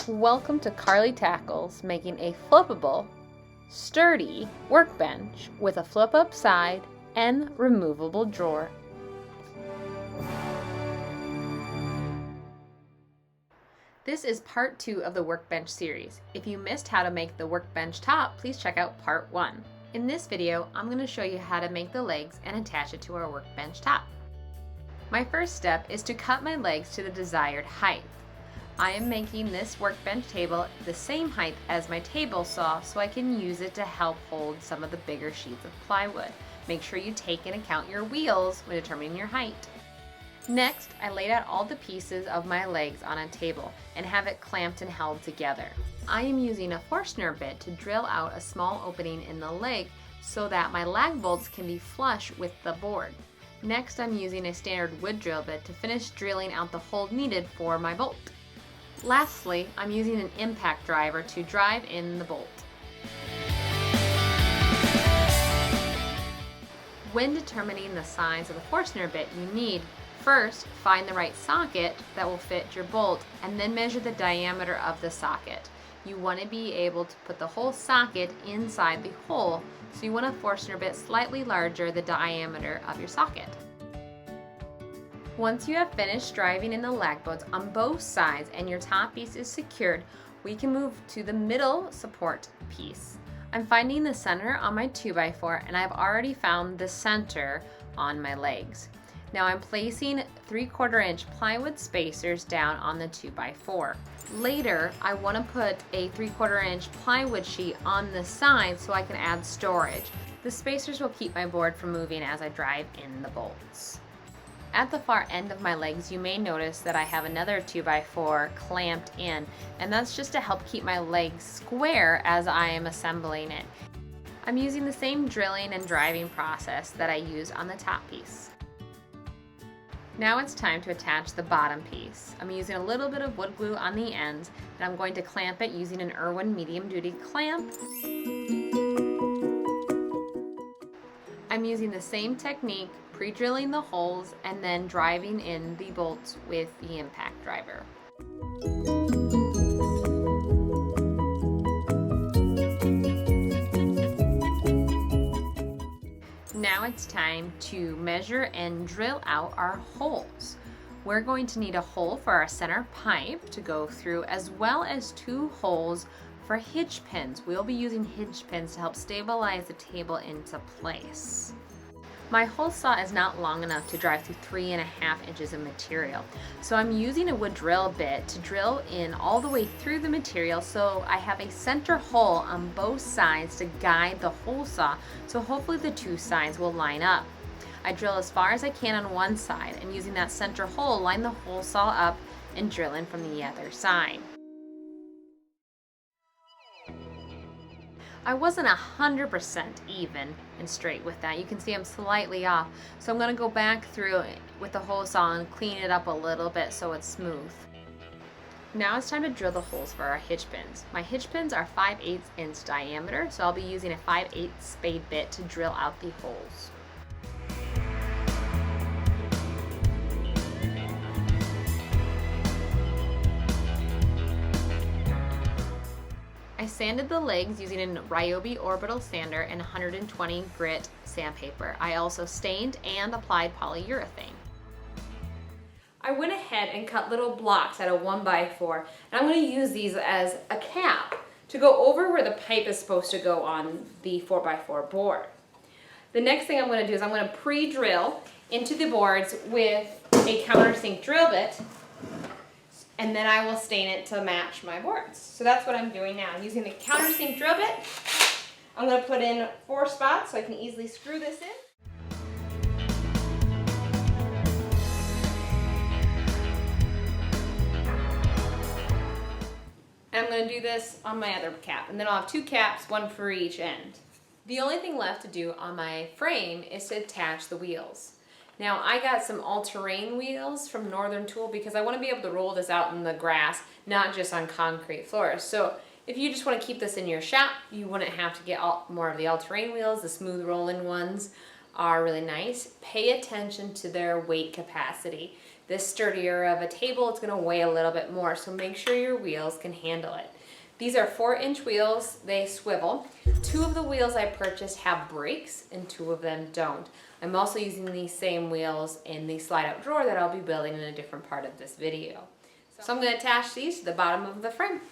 Welcome to Carly Tackles, making a flippable, sturdy workbench with a flip-up side and removable drawer. This is part 2 of the workbench series. If you missed how to make the workbench top, please check out part 1. In this video, I'm going to show you how to make the legs and attach it to our workbench top. My first step is to cut my legs to the desired height. I am making this workbench table the same height as my table saw so I can use it to help hold some of the bigger sheets of plywood. Make sure you take into account your wheels when determining your height. Next, I laid out all the pieces of my legs on a table and have it clamped and held together. I am using a Forstner Bit to drill out a small opening in the leg so that my lag bolts can be flush with the board. Next, I'm using a standard wood drill bit to finish drilling out the hole needed for my bolt. Lastly, I'm using an impact driver to drive in the bolt. When determining the size of the Forstner bit, you need first find the right socket that will fit your bolt and then measure the diameter of the socket. You want to be able to put the whole socket inside the hole, so you want a Forstner bit slightly larger the diameter of your socket. Once you have finished driving in the lag bolts on both sides and your top piece is secured, we can move to the middle support piece. I'm finding the center on my 2x4 and I've already found the center on my legs. Now I'm placing 3/4 inch plywood spacers down on the 2x4. Later, I want to put a 3/4 inch plywood sheet on the side so I can add storage. The spacers will keep my board from moving as I drive in the bolts. At the far end of my legs, you may notice that I have another 2x4 clamped in, and that's just to help keep my legs square as I am assembling it. I'm using the same drilling and driving process that I use on the top piece. Now it's time to attach the bottom piece. I'm using a little bit of wood glue on the ends, and I'm going to clamp it using an Irwin medium duty clamp. I'm using the same technique, pre-drilling the holes and then driving in the bolts with the impact driver. Now it's time to measure and drill out our holes. We're going to need a hole for our center pipe to go through, as well as 2 holes for hitch pins. We'll be using hitch pins to help stabilize the table into place. My hole saw is not long enough to drive through 3.5 inches of material, so I'm using a wood drill bit to drill in all the way through the material so I have a center hole on both sides to guide the hole saw, so hopefully the 2 sides will line up. I drill as far as I can on one side, and using that center hole, line the hole saw up and drill in from the other side. I wasn't 100% even and straight with that. You can see I'm slightly off. So I'm going to go back through with the hole saw and clean it up a little bit so it's smooth. Now it's time to drill the holes for our hitch pins. My hitch pins are 5/8 inch diameter, so I'll be using a 5/8 spade bit to drill out the holes. I sanded the legs using a Ryobi orbital sander and 120 grit sandpaper. I also stained and applied polyurethane. I went ahead and cut little blocks out of 1x4, and I'm going to use these as a cap to go over where the pipe is supposed to go on the 4x4 board. The next thing I'm going to do is I'm going to pre-drill into the boards with a countersink drill bit, and then I will stain it to match my boards. So that's what I'm doing now. I'm using the countersink drill bit. I'm going to put in 4 spots so I can easily screw this in. And I'm going to do this on my other cap, and then I'll have 2 caps, 1 for each end. The only thing left to do on my frame is to attach the wheels. Now I got some all-terrain wheels from Northern Tool because I want to be able to roll this out in the grass, not just on concrete floors. So if you just want to keep this in your shop, you wouldn't have to get more of the all-terrain wheels. The smooth rolling ones are really nice. Pay attention to their weight capacity. this sturdier of a table, it's gonna weigh a little bit more, so make sure your wheels can handle it. These are 4-inch wheels, they swivel. 2 of the wheels I purchased have brakes and 2 of them don't. I'm also using these same wheels in the slide out drawer that I'll be building in a different part of this video. So I'm gonna attach these to the bottom of the frame.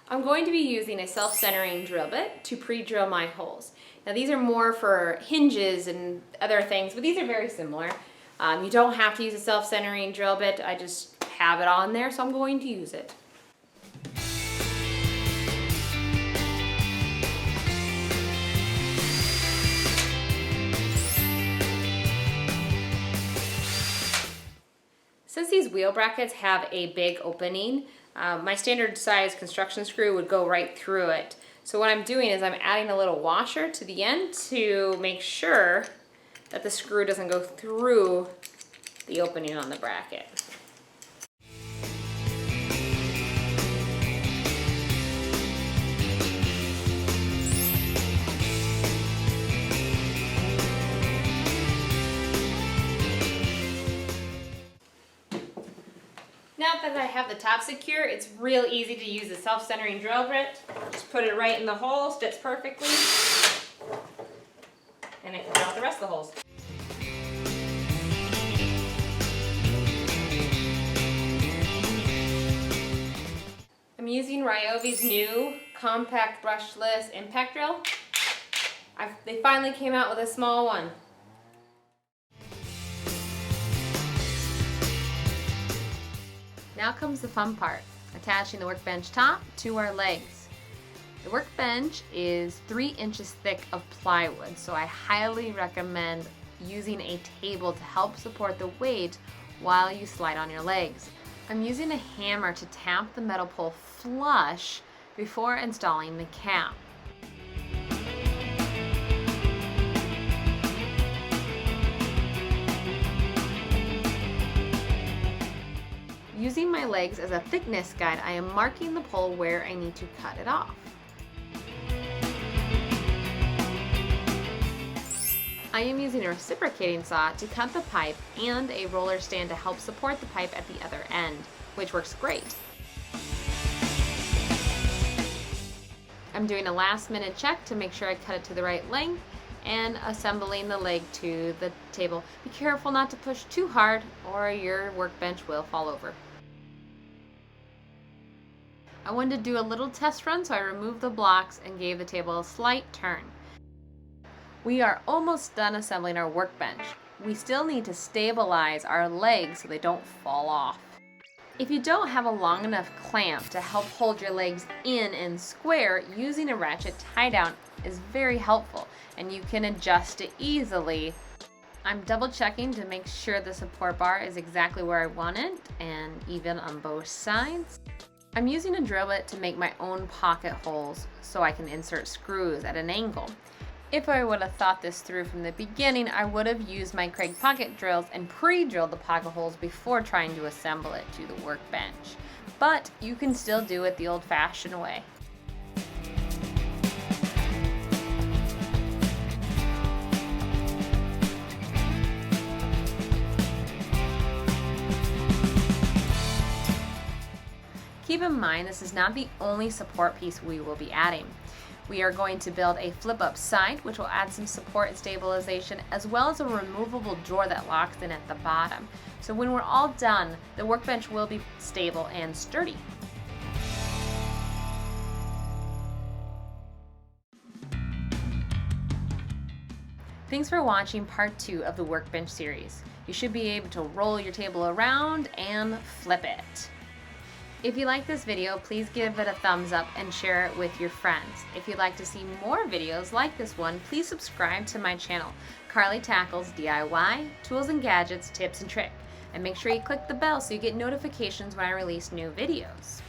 I'm going to be using a self-centering drill bit to pre-drill my holes. Now these are more for hinges and other things, but these are very similar. You don't have to use a self-centering drill bit, I just have it on there, so I'm going to use it. Since these wheel brackets have a big opening, my standard size construction screw would go right through it. So what I'm doing is I'm adding a little washer to the end to make sure that the screw doesn't go through the opening on the bracket. Now that I have the top secure, it's real easy to use the self-centering drill bit. Just put it right in the hole, fits perfectly, and it comes out the rest of the holes. I'm using Ryobi's new compact brushless impact drill. They finally came out with a small one. Now comes the fun part, attaching the workbench top to our legs. The workbench is 3 inches thick of plywood, so I highly recommend using a table to help support the weight while you slide on your legs. I'm using a hammer to tap the metal pole flush before installing the cap. Using my legs as a thickness guide, I am marking the pole where I need to cut it off. I am using a reciprocating saw to cut the pipe and a roller stand to help support the pipe at the other end, which works great. I'm doing a last minute check to make sure I cut it to the right length and assembling the leg to the table. Be careful not to push too hard or your workbench will fall over. I wanted to do a little test run, so I removed the blocks and gave the table a slight turn. We are almost done assembling our workbench. We still need to stabilize our legs so they don't fall off. If you don't have a long enough clamp to help hold your legs in and square, using a ratchet tie down is very helpful and you can adjust it easily. I'm double checking to make sure the support bar is exactly where I want it and even on both sides. I'm using a drill bit to make my own pocket holes so I can insert screws at an angle. If I would have thought this through from the beginning, I would have used my Kreg pocket drills and pre-drilled the pocket holes before trying to assemble it to the workbench. But you can still do it the old-fashioned way. Keep in mind, this is not the only support piece we will be adding. We are going to build a flip-up side, which will add some support and stabilization, as well as a removable drawer that locks in at the bottom. So when we're all done, the workbench will be stable and sturdy. Thanks for watching part 2 of the workbench series. You should be able to roll your table around and flip it. If you like this video, please give it a thumbs up and share it with your friends. If you'd like to see more videos like this one, please subscribe to my channel, Carly Tackles DIY, Tools and Gadgets, Tips and Tricks. And make sure you click the bell so you get notifications when I release new videos.